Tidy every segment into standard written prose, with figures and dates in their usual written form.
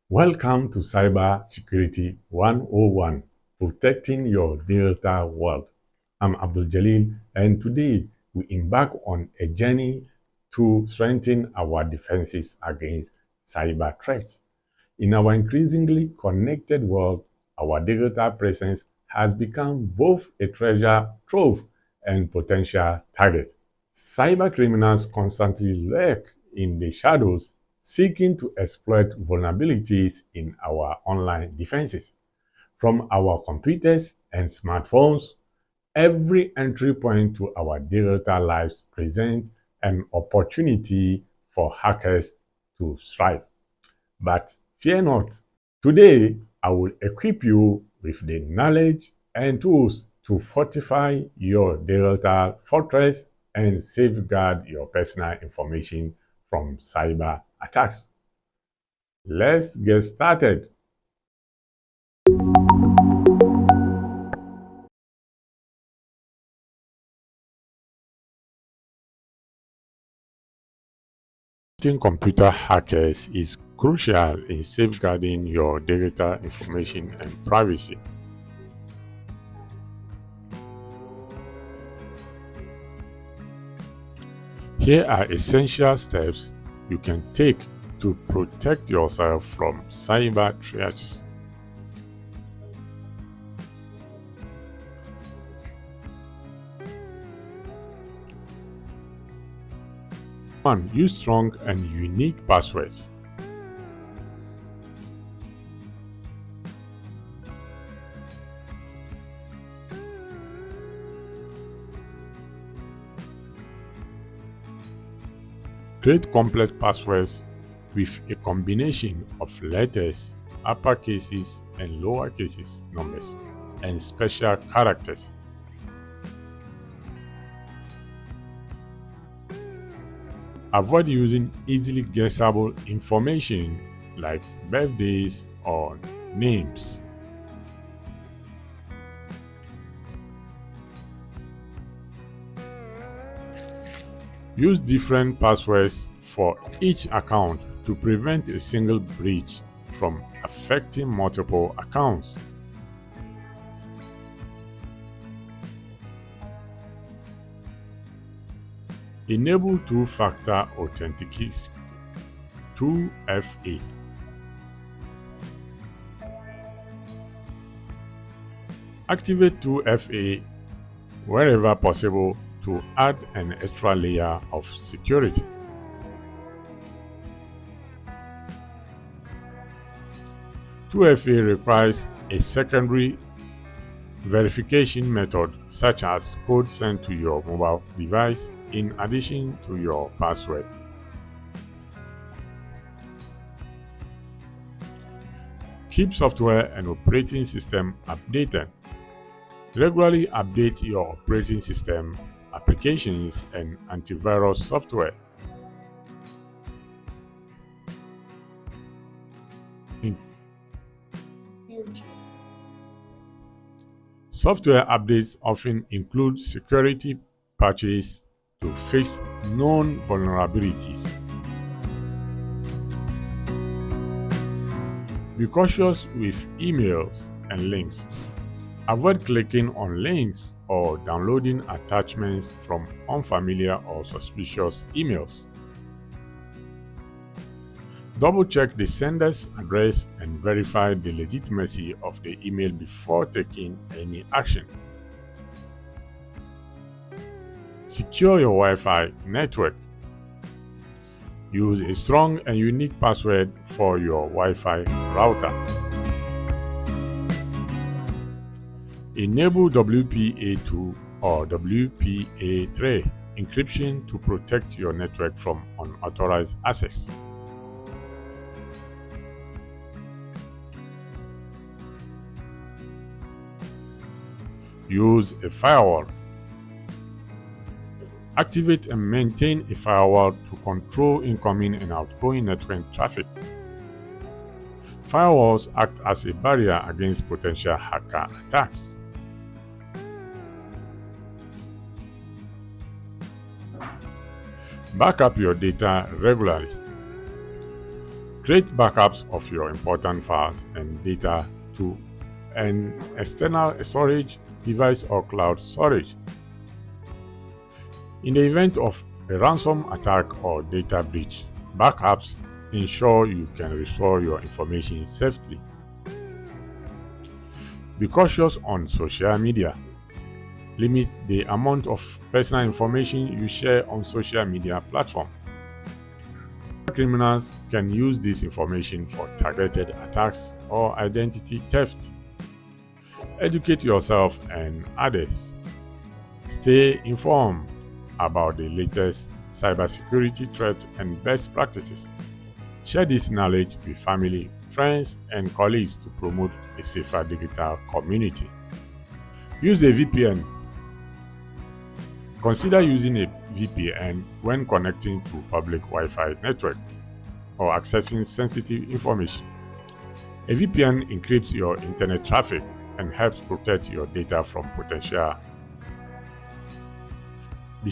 Welcome to Cybersecurity 101, Protecting Your Digital World. I'm Abdul Jalil, and today we embark on a journey to strengthen our defenses against cyber threats. In our increasingly connected world, our digital presence has become both a treasure trove and potential target. Cyber criminals constantly lurk in the shadows, seeking to exploit vulnerabilities in our online defenses. From our computers and smartphones, every entry point to our digital lives presents an opportunity for hackers to strike. But fear not. Today, I will equip you with the knowledge and tools to fortify your digital fortress and safeguard your personal information from cyber attacks. Let's get started. Fighting computer hackers is crucial in safeguarding your digital information and privacy. Here are essential steps you can take to protect yourself from cyber threats. 1. Use strong and unique passwords. Create complex passwords with a combination of letters, uppercases and lowercase numbers, and special characters. Avoid using easily guessable information like birthdays or names. Use different passwords for each account to prevent a single breach from affecting multiple accounts. Enable two-factor authentication 2FA. Activate 2FA wherever possible to add an extra layer of security. (2FA) requires a secondary verification method such as code sent to your mobile device in addition to your password. Keep software and operating system updated. Regularly update your operating system, applications, and antivirus software. Software updates often include security patches to fix known vulnerabilities. Be cautious with emails and links. Avoid clicking on links or downloading attachments from unfamiliar or suspicious emails. Double-check the sender's address and verify the legitimacy of the email before taking any action. Secure your Wi-Fi network. Use a strong and unique password for your Wi-Fi router. Enable WPA2 or WPA3 encryption to protect your network from unauthorized access. Use a firewall. Activate and maintain a firewall to control incoming and outgoing network traffic. Firewalls act as a barrier against potential hacker attacks. Back up your data regularly. Create backups of your important files and data to an external storage device or cloud storage. In the event of a ransom attack or data breach, backups ensure you can restore your information safely. Be cautious on social media. Limit the amount of personal information you share on social media platforms. Criminals can use this information for targeted attacks or identity theft. Educate yourself and others. Stay informed about the latest cybersecurity threats and best practices. Share this knowledge with family, friends, and colleagues to promote a safer digital community. Use a VPN. Consider using a VPN when connecting to public Wi-Fi network or accessing sensitive information. A VPN encrypts your internet traffic and helps protect your data from potential. Be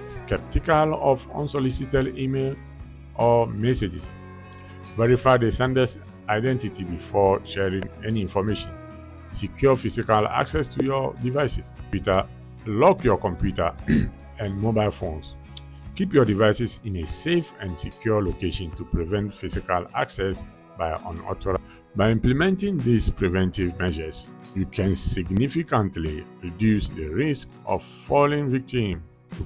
skeptical of unsolicited emails or messages. Verify the sender's identity before sharing any information. Secure physical access to your devices. Lock your computer and mobile phones. Keep your devices in a safe and secure location to prevent physical access by unauthorized. By implementing these preventive measures, you can significantly reduce the risk of falling victim